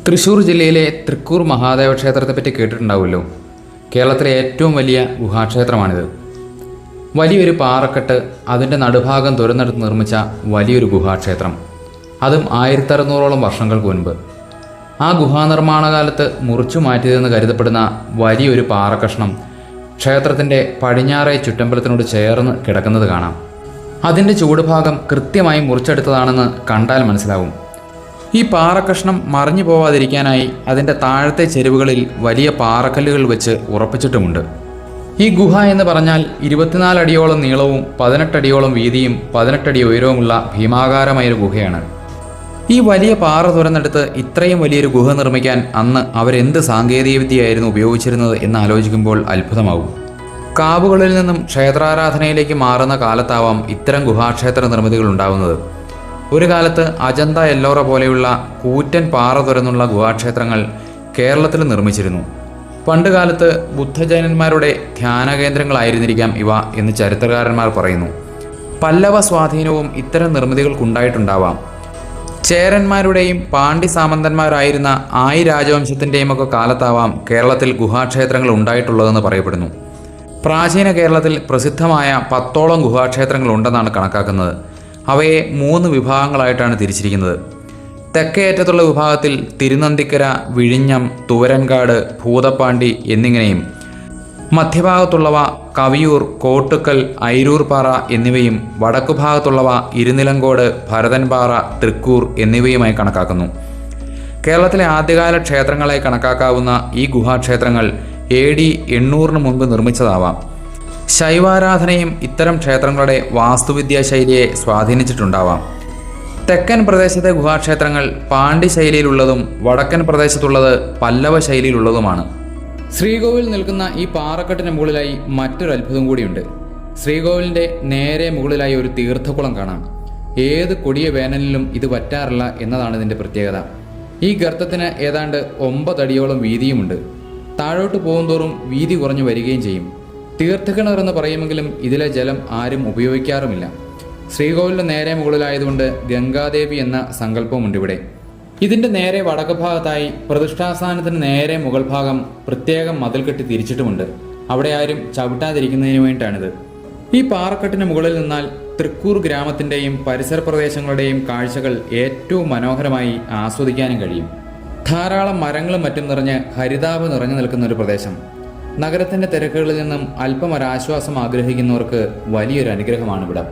തൃശ്ശൂർ ജില്ലയിലെ തൃക്കൂർ മഹാദേവ ക്ഷേത്രത്തെപ്പറ്റി കേട്ടിട്ടുണ്ടാവുമല്ലോ. കേരളത്തിലെ ഏറ്റവും വലിയ ഗുഹാക്ഷേത്രമാണിത്. വലിയൊരു പാറക്കെട്ട്, അതിൻ്റെ നടുഭാഗം തുരന്നെടുത്ത് നിർമ്മിച്ച വലിയൊരു ഗുഹാക്ഷേത്രം, അതും 1600ഓളം വർഷങ്ങൾക്ക് മുൻപ്. ആ ഗുഹാനിർമ്മാണ കാലത്ത് മുറിച്ചു മാറ്റിയതെന്ന് കരുതപ്പെടുന്ന വലിയൊരു പാറക്കഷ്ണം ക്ഷേത്രത്തിൻ്റെ പടിഞ്ഞാറേ ചുറ്റമ്പലത്തിനോട് ചേർന്ന് കിടക്കുന്നത് കാണാം. അതിൻ്റെ ചൂടുഭാഗം കൃത്യമായി മുറിച്ചെടുത്തതാണെന്ന് കണ്ടാൽ മനസ്സിലാവും. ഈ പാറക്കഷ്ണം മറിഞ്ഞു പോവാതിരിക്കാനായി അതിൻ്റെ താഴത്തെ ചെരുവുകളിൽ വലിയ പാറക്കല്ലുകൾ വെച്ച് ഉറപ്പിച്ചിട്ടുമുണ്ട്. ഈ ഗുഹ എന്ന് പറഞ്ഞാൽ 24 അടിയോളം നീളവും 18 അടിയോളം വീതിയും 18 അടി ഉയരവുമുള്ള ഭീമാകാരമായൊരു ഗുഹയാണ്. ഈ വലിയ പാറ തുരന്നെടുത്ത് ഇത്രയും വലിയൊരു ഗുഹ നിർമ്മിക്കാൻ അന്ന് അവരെന്ത് സാങ്കേതികവിദ്യയായിരുന്നു ഉപയോഗിച്ചിരുന്നത് എന്ന് ആലോചിക്കുമ്പോൾ അത്ഭുതമാവും. കാവുകളിൽ നിന്നും ക്ഷേത്രാരാധനയിലേക്ക് മാറുന്ന കാലത്താവാം ഇത്തരം ഗുഹാക്ഷേത്ര നിർമ്മിതികൾ ഉണ്ടാകുന്നത്. ഒരു കാലത്ത് അജന്ത, എല്ലോറ പോലെയുള്ള കൂറ്റൻ പാറ തുരന്നുള്ള ഗുഹാക്ഷേത്രങ്ങൾ കേരളത്തിൽ നിർമ്മിച്ചിരുന്നു. പണ്ടുകാലത്ത് ബുദ്ധജൈനന്മാരുടെ ധ്യാന കേന്ദ്രങ്ങളായിരുന്നിരിക്കാം ഇവ എന്ന് ചരിത്രകാരന്മാർ പറയുന്നു. പല്ലവ സ്വാധീനവും ഇത്തരം നിർമ്മിതികൾക്കുണ്ടായിട്ടുണ്ടാവാം. ചേരന്മാരുടെയും പാണ്ഡ്യ സാമന്തന്മാരായിരുന്ന ആയി രാജവംശത്തിൻ്റെയും ഒക്കെ കാലത്താവാം കേരളത്തിൽ ഗുഹാക്ഷേത്രങ്ങൾ ഉണ്ടായിട്ടുള്ളതെന്ന് പറയപ്പെടുന്നു. പ്രാചീന കേരളത്തിൽ പ്രസിദ്ധമായ 10ഓളം ഗുഹാക്ഷേത്രങ്ങൾ ഉണ്ടെന്നാണ് കണക്കാക്കുന്നത്. അവയെ 3 വിഭാഗങ്ങളായിട്ടാണ് തിരിച്ചിരിക്കുന്നത്. തെക്കേ അറ്റത്തുള്ള വിഭാഗത്തിൽ തിരുനന്തിക്കര, വിഴിഞ്ഞം, തൂരൻകാട്, ഭൂതപ്പാണ്ടി എന്നിങ്ങനെയും, മധ്യഭാഗത്തുള്ളവ കവിയൂർ, കോട്ടുക്കൽ, ഐരൂർപ്പാറ എന്നിവയും, വടക്കുഭാഗത്തുള്ളവ ഇരുനിലങ്കോട്, ഭരതൻപാറ, തൃക്കൂർ എന്നിവയുമായി കണക്കാക്കുന്നു. കേരളത്തിലെ ആദ്യകാല ക്ഷേത്രങ്ങളായി കണക്കാക്കാവുന്ന ഈ ഗുഹാക്ഷേത്രങ്ങൾ AD 800 മുൻപ് നിർമ്മിച്ചതാവാം. ശൈവാരാധനയും ഇത്തരം ക്ഷേത്രങ്ങളുടെ വാസ്തുവിദ്യാ ശൈലിയെ സ്വാധീനിച്ചിട്ടുണ്ടാവാം. തെക്കൻ പ്രദേശത്തെ ഗുഹാക്ഷേത്രങ്ങൾ പാണ്ഡ്യ ശൈലിയിലുള്ളതും വടക്കൻ പ്രദേശത്തുള്ളത് പല്ലവ ശൈലിയിലുള്ളതുമാണ്. ശ്രീകോവിൽ നിൽക്കുന്ന ഈ പാറക്കെട്ടിന് മുകളിലായി മറ്റൊരു അത്ഭുതം കൂടിയുണ്ട്. ശ്രീകോവിലിൻ്റെ നേരെ മുകളിലായി ഒരു തീർത്ഥക്കുളം കാണാം. ഏത് കൊടിയ വേനലിലും ഇത് വറ്റാറില്ല എന്നതാണ് ഇതിൻ്റെ പ്രത്യേകത. ഈ ഗർത്തത്തിന് ഏതാണ്ട് 9 അടിയോളം വീതിയുമുണ്ട്. താഴോട്ട് പോകുന്തോറും വീതി കുറഞ്ഞു വരികയും ചെയ്യും. തീർത്ഥക്കിണർ എന്ന് പറയുമെങ്കിലും ഇതിലെ ജലം ആരും ഉപയോഗിക്കാറുമില്ല. ശ്രീകോവിലിൻ്റെ നേരെ മുകളിലായതുകൊണ്ട് ഗംഗാദേവി എന്ന സങ്കല്പമുണ്ട് ഇവിടെ. ഇതിൻ്റെ നേരെ വടക്ക് ഭാഗത്തായി പ്രതിഷ്ഠാസ്ഥാനത്തിന് നേരെ മുകൾ ഭാഗം പ്രത്യേകം മതിൽ കെട്ടി തിരിച്ചിട്ടുമുണ്ട്. അവിടെ ആരും ചവിട്ടാതിരിക്കുന്നതിന് വേണ്ടിയിട്ടാണിത്. ഈ പാറക്കെട്ടിന് മുകളിൽ നിന്നാൽ തൃക്കൂർ ഗ്രാമത്തിൻ്റെയും പരിസര പ്രദേശങ്ങളുടെയും കാഴ്ചകൾ ഏറ്റവും മനോഹരമായി ആസ്വദിക്കാനും കഴിയും. ധാരാളം മരങ്ങളും മറ്റും നിറഞ്ഞ് ഹരിതാപ് നിറഞ്ഞു നിൽക്കുന്ന ഒരു പ്രദേശം. നഗരത്തിൻ്റെ തിരക്കുകളിൽ നിന്നും അല്പം ഒരാശ്വാസം ആഗ്രഹിക്കുന്നവർക്ക് വലിയൊരു അനുഗ്രഹമാണ് ഇവിടം.